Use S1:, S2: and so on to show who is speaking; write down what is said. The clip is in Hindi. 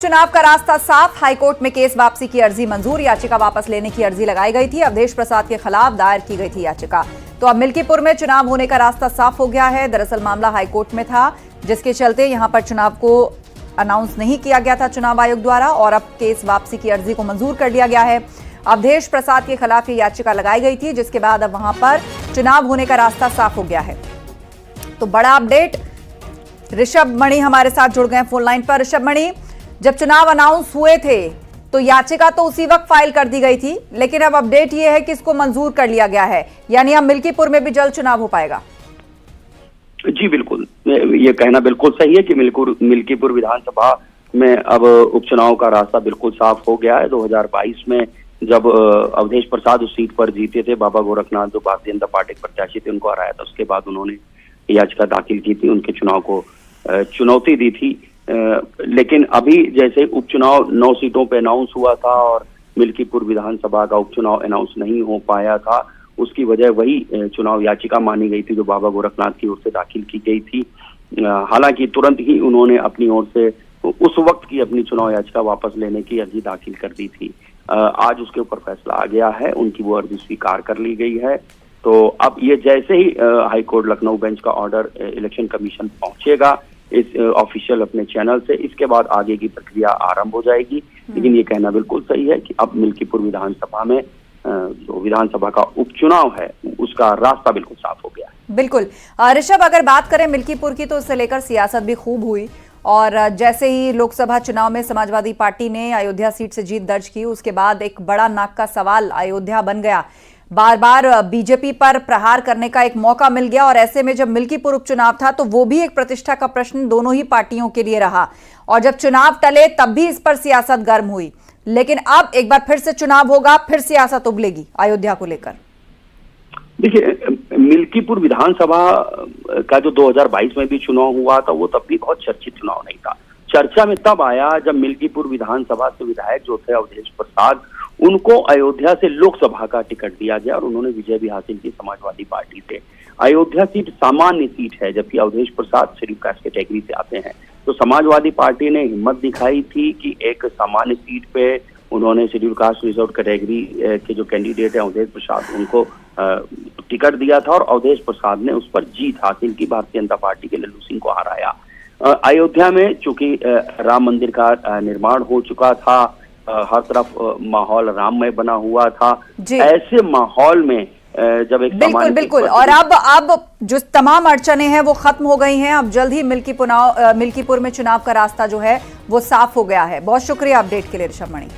S1: चुनाव का रास्ता साफ। हाईकोर्ट में केस वापसी की अर्जी मंजूर। याचिका वापस लेने की अर्जी लगाई गई थी। अवधेश प्रसाद के खिलाफ दायर की गई थी याचिका। तो अब मिल्कीपुर में चुनाव होने का रास्ता साफ हो गया है। दरअसल मामला हाईकोर्ट में था, जिसके चलते यहां पर चुनाव को अनाउंस नहीं किया गया था चुनाव आयोग द्वारा, और अब केस वापसी की अर्जी को मंजूर कर लिया गया है। अवधेश प्रसाद के खिलाफ ये याचिका लगाई गई थी, जिसके बाद अब वहां पर चुनाव होने का रास्ता साफ हो गया है। तो बड़ा अपडेट, ऋषभ मणि हमारे साथ जुड़ गए फोन लाइन पर। ऋषभ मणि, जब चुनाव अनाउंस हुए थे तो याचिका तो उसी वक्त फाइल कर दी गई थी, लेकिन अब अपडेट यह है कि इसको मंजूर कर लिया गया है, यानी अब मिल्कीपुर में भी जल्द चुनाव हो पाएगा।
S2: जी बिल्कुल, ये कहना बिल्कुल सही है कि मिल्कीपुर विधानसभा में अब उपचुनाव का रास्ता बिल्कुल साफ हो गया है। 2022 में जब अवधेश प्रसाद उस सीट पर जीते थे, बाबा गोरखनाथ जो भारतीय जनता पार्टी के प्रत्याशी थे उनको हराया था, उसके बाद उन्होंने याचिका दाखिल की थी, उनके चुनाव को चुनौती दी थी। लेकिन अभी जैसे उपचुनाव 9 सीटों पे अनाउंस हुआ था और मिल्कीपुर विधानसभा का उपचुनाव अनाउंस नहीं हो पाया था, उसकी वजह वही चुनाव याचिका मानी गई थी जो बाबा गोरखनाथ की ओर से दाखिल की गई थी। हालांकि तुरंत ही उन्होंने अपनी ओर से उस वक्त की अपनी चुनाव याचिका वापस लेने की अर्जी दाखिल कर दी थी। आज उसके ऊपर फैसला आ गया है, उनकी वो अर्जी स्वीकार कर ली गई है। तो अब ये जैसे ही हाईकोर्ट लखनऊ बेंच का ऑर्डर इलेक्शन कमीशन पहुंचेगा इस ऑफिशियल अपने चैनल से, इसके बाद आगे की प्रक्रिया आरंभ हो जाएगी। लेकिन ये कहना बिल्कुल सही है कि अब मिल्कीपुर विधानसभा में जो विधानसभा का उपचुनाव है उसका रास्ता बिल्कुल साफ हो गया है।
S1: बिल्कुल ऋषभ, अगर बात करें मिल्कीपुर की तो इससे लेकर सियासत भी खूब हुई, और जैसे ही लोकसभा चुनाव में समाजवादी पार्टी ने अयोध्या सीट से जीत दर्ज की, उसके बाद एक बड़ा नाक का सवाल अयोध्या बन गया। बार बार बीजेपी पर प्रहार करने का एक मौका मिल गया, और ऐसे में जब मिल्कीपुर उपचुनाव था तो वो भी एक प्रतिष्ठा का प्रश्न दोनों ही पार्टियों के लिए रहा, और जब चुनाव टले तब भी इस पर सियासत गर्म हुई। लेकिन अब एक बार फिर से चुनाव होगा, फिर सियासत उबलेगी अयोध्या को लेकर।
S2: देखिए, मिल्कीपुर विधानसभा का जो 2022 में भी चुनाव हुआ था वो तब भी बहुत चर्चित चुनाव नहीं था। चर्चा में तब आया जब मिल्कीपुर विधानसभा से विधायक जो थे अवधेश प्रसाद, उनको अयोध्या से लोकसभा का टिकट दिया गया और उन्होंने विजय भी हासिल की समाजवादी पार्टी से। अयोध्या सीट सामान्य सीट है, जबकि Awadhesh Prasad schedule caste category से आते हैं। तो समाजवादी पार्टी ने हिम्मत दिखाई थी कि एक सामान्य सीट पे उन्होंने शेड्यूल कास्ट रिजर्व कैटेगरी के जो कैंडिडेट है अवधेश प्रसाद, उनको टिकट दिया था और अवधेश प्रसाद ने उस पर जीत हासिल की, भारतीय जनता पार्टी के लल्लू सिंह को हराया। अयोध्या में चूंकि राम मंदिर का निर्माण हो चुका था, हर तरफ माहौल राममय बना हुआ था, ऐसे माहौल में जब एक
S1: बिल्कुल और अब जो तमाम अड़चने हैं वो खत्म हो गई हैं। अब जल्द ही मिल्कीपुर में चुनाव का रास्ता जो है वो साफ हो गया है। बहुत शुक्रिया अपडेट के लिए ऋषभ मणि।